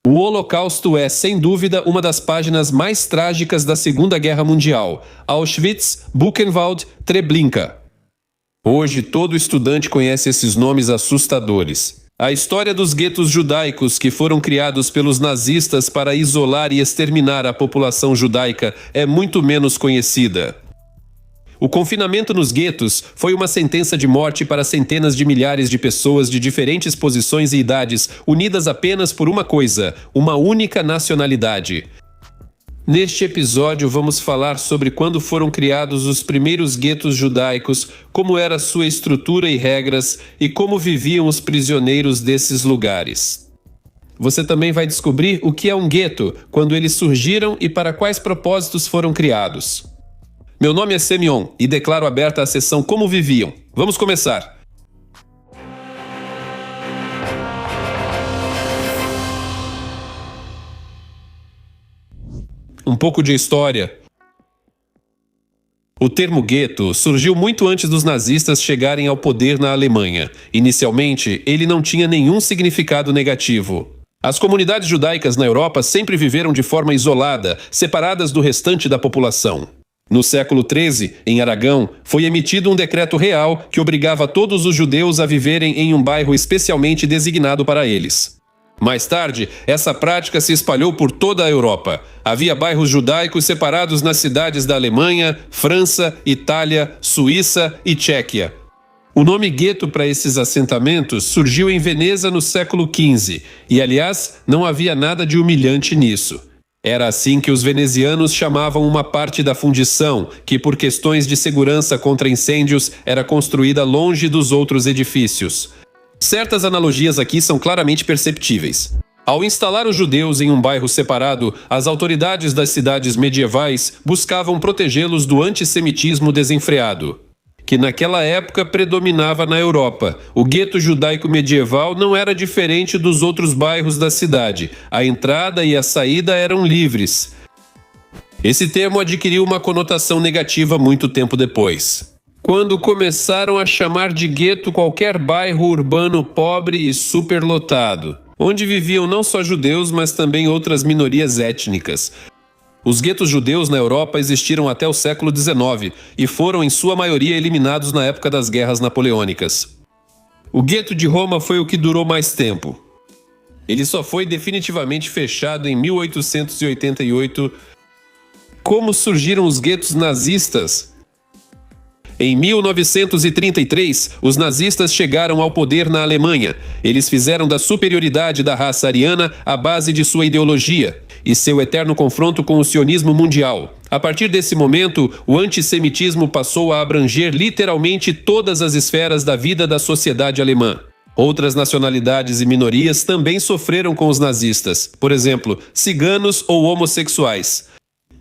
O Holocausto é, sem dúvida, uma das páginas mais trágicas da Segunda Guerra Mundial. Auschwitz, Buchenwald, Treblinka. Hoje, todo estudante conhece esses nomes assustadores. A história dos guetos judaicos que foram criados pelos nazistas para isolar e exterminar a população judaica é muito menos conhecida. O confinamento nos guetos foi uma sentença de morte para centenas de milhares de pessoas de diferentes posições e idades, unidas apenas por uma coisa: uma única nacionalidade. Neste episódio, vamos falar sobre quando foram criados os primeiros guetos judaicos, como era sua estrutura e regras, e como viviam os prisioneiros desses lugares. Você também vai descobrir o que é um gueto, quando eles surgiram e para quais propósitos foram criados. Meu nome é Semyon e declaro aberta a sessão Como Viviam. Vamos começar! Um pouco de história. O termo gueto surgiu muito antes dos nazistas chegarem ao poder na Alemanha. Inicialmente, ele não tinha nenhum significado negativo. As comunidades judaicas na Europa sempre viveram de forma isolada, separadas do restante da população. No século XIII, em Aragão, foi emitido um decreto real que obrigava todos os judeus a viverem em um bairro especialmente designado para eles. Mais tarde, essa prática se espalhou por toda a Europa. Havia bairros judaicos separados nas cidades da Alemanha, França, Itália, Suíça e Tchequia. O nome gueto para esses assentamentos surgiu em Veneza no século XV, e aliás, não havia nada de humilhante nisso. Era assim que os venezianos chamavam uma parte da fundição, que por questões de segurança contra incêndios era construída longe dos outros edifícios. Certas analogias aqui são claramente perceptíveis. Ao instalar os judeus em um bairro separado, as autoridades das cidades medievais buscavam protegê-los do antissemitismo desenfreado, que naquela época predominava na Europa. O gueto judaico medieval não era diferente dos outros bairros da cidade. A entrada e a saída eram livres. Esse termo adquiriu uma conotação negativa muito tempo depois, quando começaram a chamar de gueto qualquer bairro urbano pobre e superlotado, onde viviam não só judeus, mas também outras minorias étnicas. Os guetos judeus na Europa existiram até o século XIX e foram, em sua maioria, eliminados na época das guerras napoleônicas. O gueto de Roma foi o que durou mais tempo. Ele só foi definitivamente fechado em 1888. Como surgiram os guetos nazistas? Em 1933, os nazistas chegaram ao poder na Alemanha. Eles fizeram da superioridade da raça ariana a base de sua ideologia e seu eterno confronto com o sionismo mundial. A partir desse momento, o antissemitismo passou a abranger literalmente todas as esferas da vida da sociedade alemã. Outras nacionalidades e minorias também sofreram com os nazistas, por exemplo, ciganos ou homossexuais.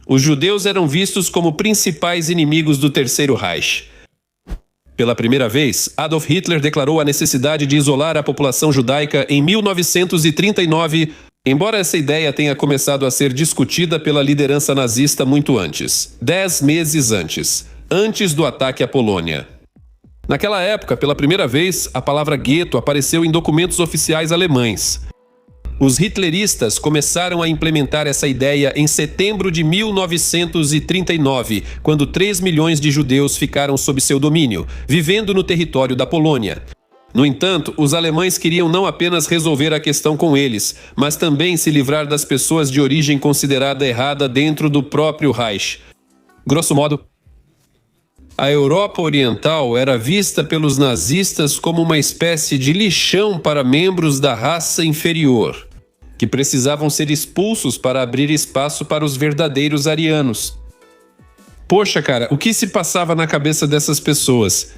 Os judeus eram vistos como principais inimigos do Terceiro Reich. Pela primeira vez, Adolf Hitler declarou a necessidade de isolar a população judaica em 1939, embora essa ideia tenha começado a ser discutida pela liderança nazista muito antes, 10 meses antes do ataque à Polônia. Naquela época, pela primeira vez, a palavra gueto apareceu em documentos oficiais alemães. Os hitleristas começaram a implementar essa ideia em setembro de 1939, quando 3 milhões de judeus ficaram sob seu domínio, vivendo no território da Polônia. No entanto, os alemães queriam não apenas resolver a questão com eles, mas também se livrar das pessoas de origem considerada errada dentro do próprio Reich. Grosso modo, a Europa Oriental era vista pelos nazistas como uma espécie de lixão para membros da raça inferior, que precisavam ser expulsos para abrir espaço para os verdadeiros arianos. Poxa, cara, o que se passava na cabeça dessas pessoas?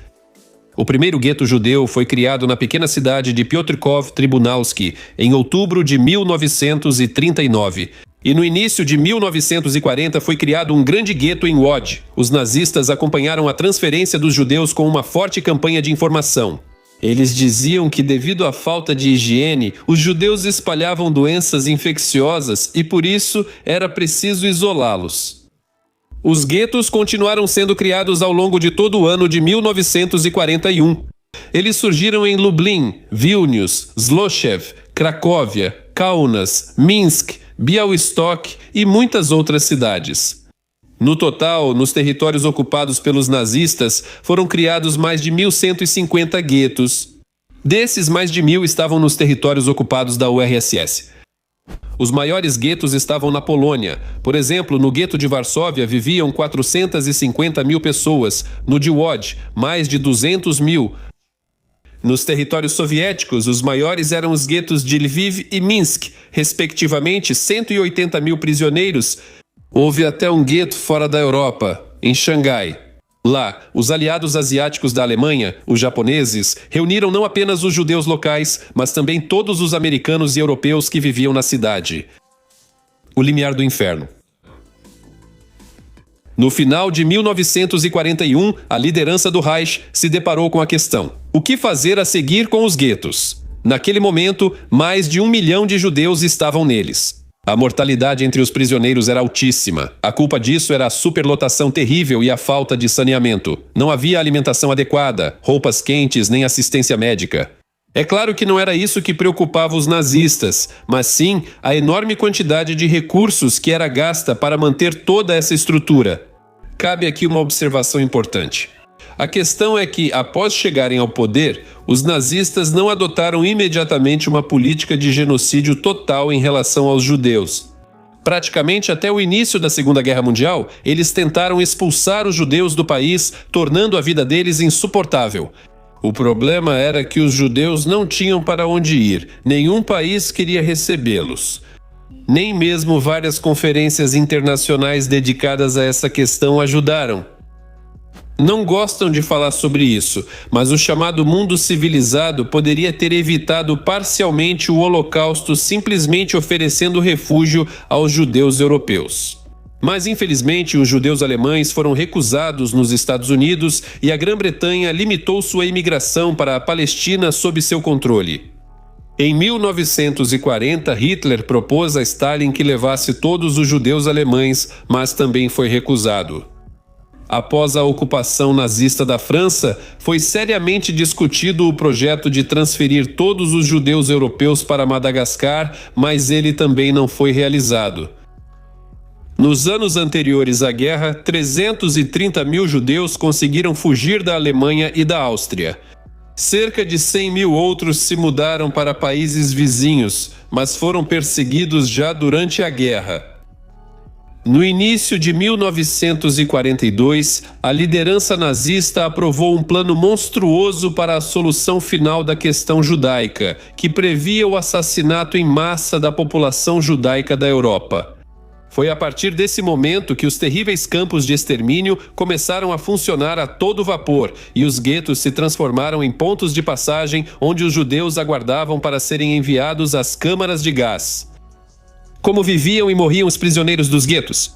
O primeiro gueto judeu foi criado na pequena cidade de Piotrków Trybunalski, em outubro de 1939. E no início de 1940 foi criado um grande gueto em Łódź. Os nazistas acompanharam a transferência dos judeus com uma forte campanha de informação. Eles diziam que, devido à falta de higiene, os judeus espalhavam doenças infecciosas e, por isso, era preciso isolá-los. Os guetos continuaram sendo criados ao longo de todo o ano de 1941. Eles surgiram em Lublin, Vilnius, Zloszew, Cracóvia, Kaunas, Minsk, Białystok e muitas outras cidades. No total, nos territórios ocupados pelos nazistas, foram criados mais de 1.150 guetos. Desses, mais de 1.000 estavam nos territórios ocupados da URSS. Os maiores guetos estavam na Polônia. Por exemplo, no gueto de Varsóvia viviam 450 mil pessoas, no de Łódź, mais de 200 mil. Nos territórios soviéticos, os maiores eram os guetos de Lviv e Minsk, respectivamente 180 mil prisioneiros. Houve até um gueto fora da Europa, em Xangai. Lá, os aliados asiáticos da Alemanha, os japoneses, reuniram não apenas os judeus locais, mas também todos os americanos e europeus que viviam na cidade. O limiar do inferno. No final de 1941, a liderança do Reich se deparou com a questão: o que fazer a seguir com os guetos? Naquele momento, mais de 1 milhão de judeus estavam neles. A mortalidade entre os prisioneiros era altíssima. A culpa disso era a superlotação terrível e a falta de saneamento. Não havia alimentação adequada, roupas quentes nem assistência médica. É claro que não era isso que preocupava os nazistas, mas sim a enorme quantidade de recursos que era gasta para manter toda essa estrutura. Cabe aqui uma observação importante. A questão é que, após chegarem ao poder, os nazistas não adotaram imediatamente uma política de genocídio total em relação aos judeus. Praticamente até o início da Segunda Guerra Mundial, eles tentaram expulsar os judeus do país, tornando a vida deles insuportável. O problema era que os judeus não tinham para onde ir, nenhum país queria recebê-los. Nem mesmo várias conferências internacionais dedicadas a essa questão ajudaram. Não gostam de falar sobre isso, mas o chamado mundo civilizado poderia ter evitado parcialmente o Holocausto simplesmente oferecendo refúgio aos judeus europeus. Mas, infelizmente, os judeus alemães foram recusados nos Estados Unidos e a Grã-Bretanha limitou sua imigração para a Palestina sob seu controle. Em 1940, Hitler propôs a Stalin que levasse todos os judeus alemães, mas também foi recusado. Após a ocupação nazista da França, foi seriamente discutido o projeto de transferir todos os judeus europeus para Madagascar, mas ele também não foi realizado. Nos anos anteriores à guerra, 330 mil judeus conseguiram fugir da Alemanha e da Áustria. Cerca de 100 mil outros se mudaram para países vizinhos, mas foram perseguidos já durante a guerra. No início de 1942, a liderança nazista aprovou um plano monstruoso para a solução final da questão judaica, que previa o assassinato em massa da população judaica da Europa. Foi a partir desse momento que os terríveis campos de extermínio começaram a funcionar a todo vapor e os guetos se transformaram em pontos de passagem onde os judeus aguardavam para serem enviados às câmaras de gás. Como viviam e morriam os prisioneiros dos guetos?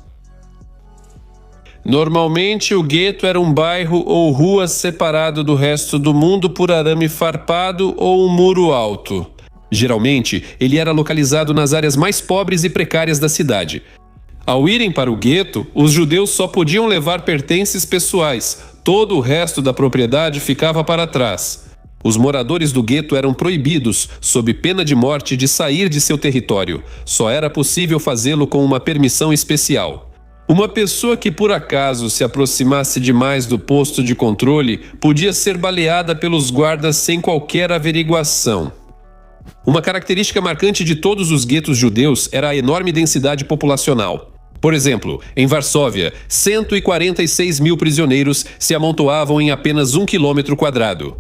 Normalmente, o gueto era um bairro ou rua separado do resto do mundo por arame farpado ou um muro alto. Geralmente, ele era localizado nas áreas mais pobres e precárias da cidade. Ao irem para o gueto, os judeus só podiam levar pertences pessoais. Todo o resto da propriedade ficava para trás. Os moradores do gueto eram proibidos, sob pena de morte, de sair de seu território. Só era possível fazê-lo com uma permissão especial. Uma pessoa que por acaso se aproximasse demais do posto de controle podia ser baleada pelos guardas sem qualquer averiguação. Uma característica marcante de todos os guetos judeus era a enorme densidade populacional. Por exemplo, em Varsóvia, 146 mil prisioneiros se amontoavam em apenas 1 quilômetro quadrado.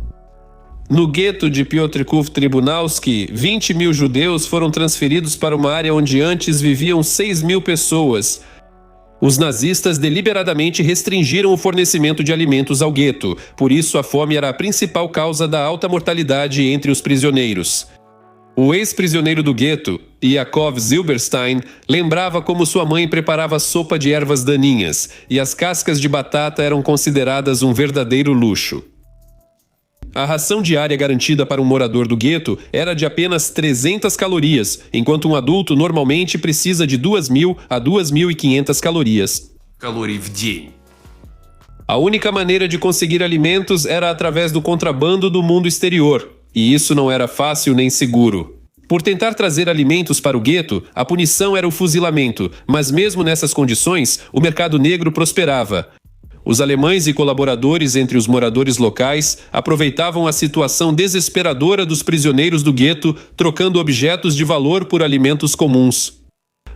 No gueto de Piotrków Trybunalski, 20 mil judeus foram transferidos para uma área onde antes viviam 6 mil pessoas. Os nazistas deliberadamente restringiram o fornecimento de alimentos ao gueto, por isso a fome era a principal causa da alta mortalidade entre os prisioneiros. O ex-prisioneiro do gueto, Yakov Zilberstein, lembrava como sua mãe preparava sopa de ervas daninhas, e as cascas de batata eram consideradas um verdadeiro luxo. A ração diária garantida para um morador do gueto era de apenas 300 calorias, enquanto um adulto normalmente precisa de 2.000 a 2.500 calorias. A única maneira de conseguir alimentos era através do contrabando do mundo exterior, e isso não era fácil nem seguro. Por tentar trazer alimentos para o gueto, a punição era o fuzilamento, mas mesmo nessas condições, o mercado negro prosperava. Os alemães e colaboradores entre os moradores locais aproveitavam a situação desesperadora dos prisioneiros do gueto, trocando objetos de valor por alimentos comuns.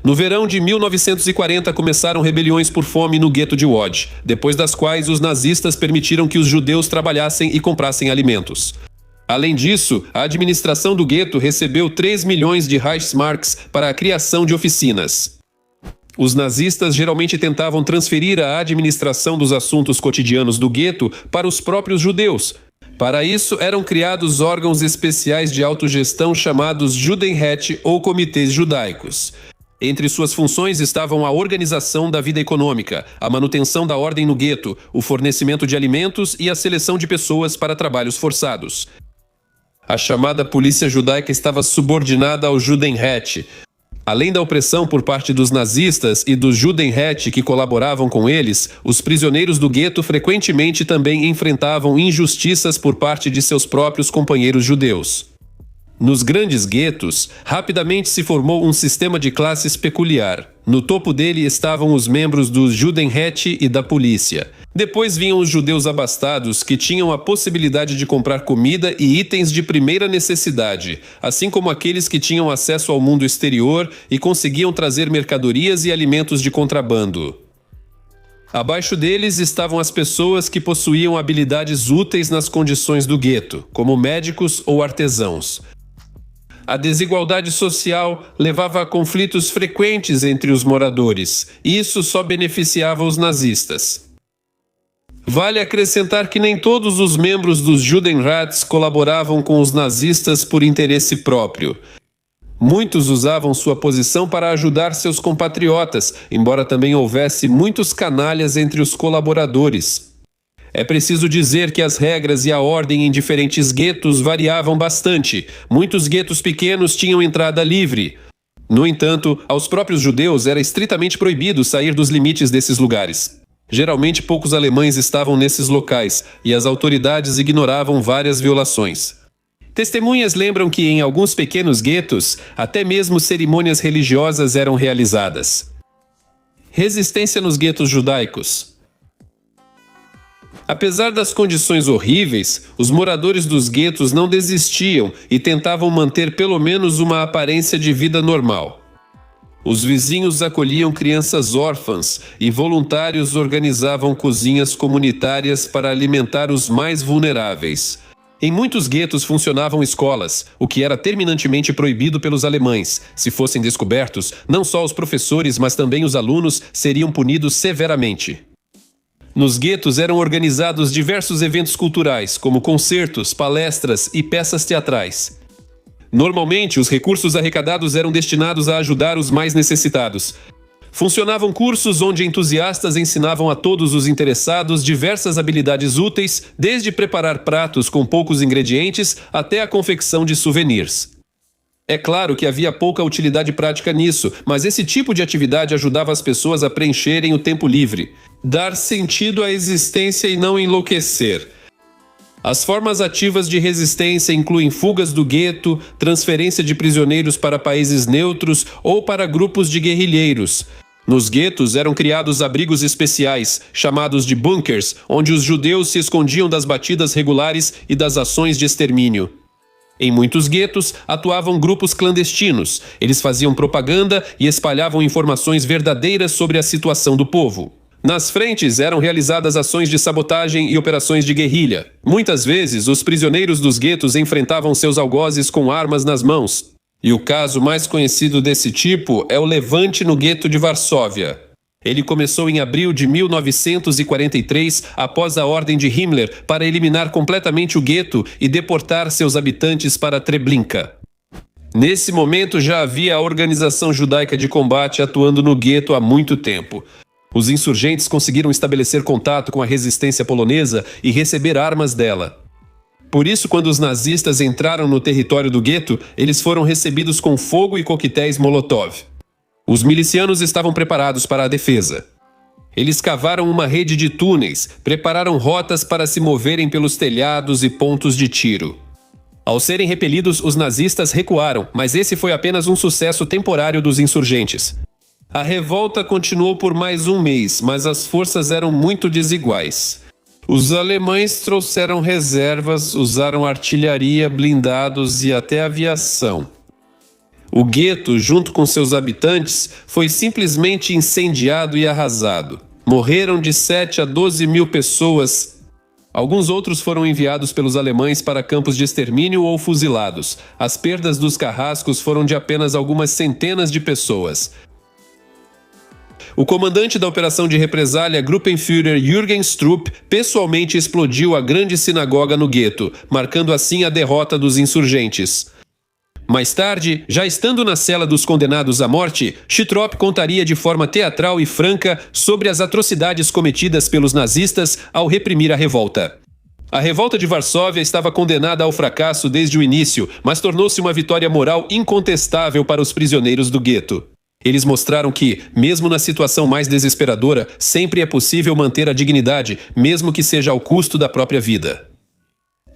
No verão de 1940 começaram rebeliões por fome no gueto de Łódź, depois das quais os nazistas permitiram que os judeus trabalhassem e comprassem alimentos. Além disso, a administração do gueto recebeu 3 milhões de Reichsmarks para a criação de oficinas. Os nazistas geralmente tentavam transferir a administração dos assuntos cotidianos do gueto para os próprios judeus. Para isso, eram criados órgãos especiais de autogestão chamados Judenräte ou comitês judaicos. Entre suas funções estavam a organização da vida econômica, a manutenção da ordem no gueto, o fornecimento de alimentos e a seleção de pessoas para trabalhos forçados. A chamada polícia judaica estava subordinada ao Judenräte. Além da opressão por parte dos nazistas e dos Judenräte que colaboravam com eles, os prisioneiros do gueto frequentemente também enfrentavam injustiças por parte de seus próprios companheiros judeus. Nos grandes guetos, rapidamente se formou um sistema de classes peculiar. No topo dele estavam os membros dos Judenräte e da polícia. Depois vinham os judeus abastados, que tinham a possibilidade de comprar comida e itens de primeira necessidade, assim como aqueles que tinham acesso ao mundo exterior e conseguiam trazer mercadorias e alimentos de contrabando. Abaixo deles estavam as pessoas que possuíam habilidades úteis nas condições do gueto, como médicos ou artesãos. A desigualdade social levava a conflitos frequentes entre os moradores, e isso só beneficiava os nazistas. Vale acrescentar que nem todos os membros dos Judenrats colaboravam com os nazistas por interesse próprio. Muitos usavam sua posição para ajudar seus compatriotas, embora também houvesse muitos canalhas entre os colaboradores. É preciso dizer que as regras e a ordem em diferentes guetos variavam bastante. Muitos guetos pequenos tinham entrada livre. No entanto, aos próprios judeus era estritamente proibido sair dos limites desses lugares. Geralmente poucos alemães estavam nesses locais e as autoridades ignoravam várias violações. Testemunhas lembram que em alguns pequenos guetos, até mesmo cerimônias religiosas eram realizadas. Resistência nos guetos judaicos. Apesar das condições horríveis, os moradores dos guetos não desistiam e tentavam manter pelo menos uma aparência de vida normal. Os vizinhos acolhiam crianças órfãs e voluntários organizavam cozinhas comunitárias para alimentar os mais vulneráveis. Em muitos guetos funcionavam escolas, o que era terminantemente proibido pelos alemães. Se fossem descobertos, não só os professores, mas também os alunos seriam punidos severamente. Nos guetos eram organizados diversos eventos culturais, como concertos, palestras e peças teatrais. Normalmente, os recursos arrecadados eram destinados a ajudar os mais necessitados. Funcionavam cursos onde entusiastas ensinavam a todos os interessados diversas habilidades úteis, desde preparar pratos com poucos ingredientes até a confecção de souvenirs. É claro que havia pouca utilidade prática nisso, mas esse tipo de atividade ajudava as pessoas a preencherem o tempo livre, dar sentido à existência e não enlouquecer. As formas ativas de resistência incluem fugas do gueto, transferência de prisioneiros para países neutros ou para grupos de guerrilheiros. Nos guetos eram criados abrigos especiais, chamados de bunkers, onde os judeus se escondiam das batidas regulares e das ações de extermínio. Em muitos guetos, atuavam grupos clandestinos. Eles faziam propaganda e espalhavam informações verdadeiras sobre a situação do povo. Nas frentes eram realizadas ações de sabotagem e operações de guerrilha. Muitas vezes, os prisioneiros dos guetos enfrentavam seus algozes com armas nas mãos. E o caso mais conhecido desse tipo é o levante no gueto de Varsóvia. Ele começou em abril de 1943, após a ordem de Himmler para eliminar completamente o gueto e deportar seus habitantes para Treblinka. Nesse momento já havia a Organização Judaica de Combate atuando no gueto há muito tempo. Os insurgentes conseguiram estabelecer contato com a resistência polonesa e receber armas dela. Por isso, quando os nazistas entraram no território do gueto, eles foram recebidos com fogo e coquetéis Molotov. Os milicianos estavam preparados para a defesa. Eles cavaram uma rede de túneis, prepararam rotas para se moverem pelos telhados e pontos de tiro. Ao serem repelidos, os nazistas recuaram, mas esse foi apenas um sucesso temporário dos insurgentes. A revolta continuou por mais um mês, mas as forças eram muito desiguais. Os alemães trouxeram reservas, usaram artilharia, blindados e até aviação. O gueto, junto com seus habitantes, foi simplesmente incendiado e arrasado. Morreram de 7 a 12 mil pessoas. Alguns outros foram enviados pelos alemães para campos de extermínio ou fuzilados. As perdas dos carrascos foram de apenas algumas centenas de pessoas. O comandante da operação de represália, Gruppenführer Jürgen Stroop, pessoalmente explodiu a grande sinagoga no gueto, marcando assim a derrota dos insurgentes. Mais tarde, já estando na cela dos condenados à morte, Stroop contaria de forma teatral e franca sobre as atrocidades cometidas pelos nazistas ao reprimir a revolta. A revolta de Varsóvia estava condenada ao fracasso desde o início, mas tornou-se uma vitória moral incontestável para os prisioneiros do gueto. Eles mostraram que, mesmo na situação mais desesperadora, sempre é possível manter a dignidade, mesmo que seja ao custo da própria vida.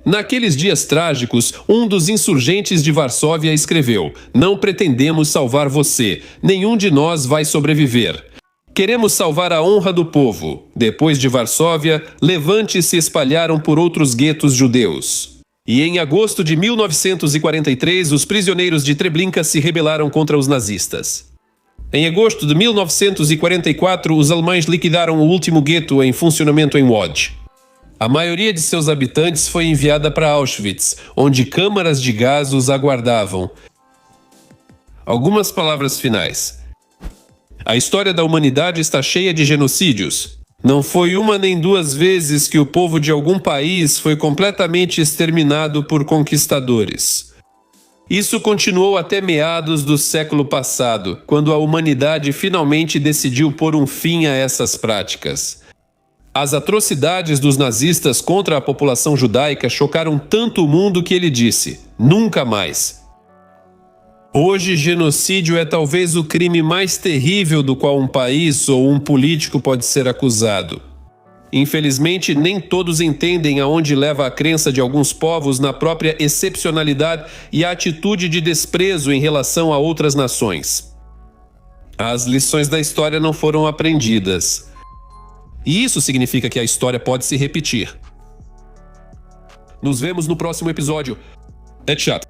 Naqueles dias trágicos, um dos insurgentes de Varsóvia escreveu: "Não pretendemos salvar você, nenhum de nós vai sobreviver. Queremos salvar a honra do povo." Depois de Varsóvia, levantes se espalharam por outros guetos judeus. E em agosto de 1943, os prisioneiros de Treblinka se rebelaram contra os nazistas. Em agosto de 1944, os alemães liquidaram o último gueto em funcionamento em Łódź. A maioria de seus habitantes foi enviada para Auschwitz, onde câmaras de gás os aguardavam. Algumas palavras finais. A história da humanidade está cheia de genocídios. Não foi uma nem duas vezes que o povo de algum país foi completamente exterminado por conquistadores. Isso continuou até meados do século passado, quando a humanidade finalmente decidiu pôr um fim a essas práticas. As atrocidades dos nazistas contra a população judaica chocaram tanto o mundo que ele disse: "Nunca mais." Hoje, genocídio é talvez o crime mais terrível do qual um país ou um político pode ser acusado. Infelizmente, nem todos entendem aonde leva a crença de alguns povos na própria excepcionalidade e a atitude de desprezo em relação a outras nações. As lições da história não foram aprendidas. E isso significa que a história pode se repetir. Nos vemos no próximo episódio. É chato.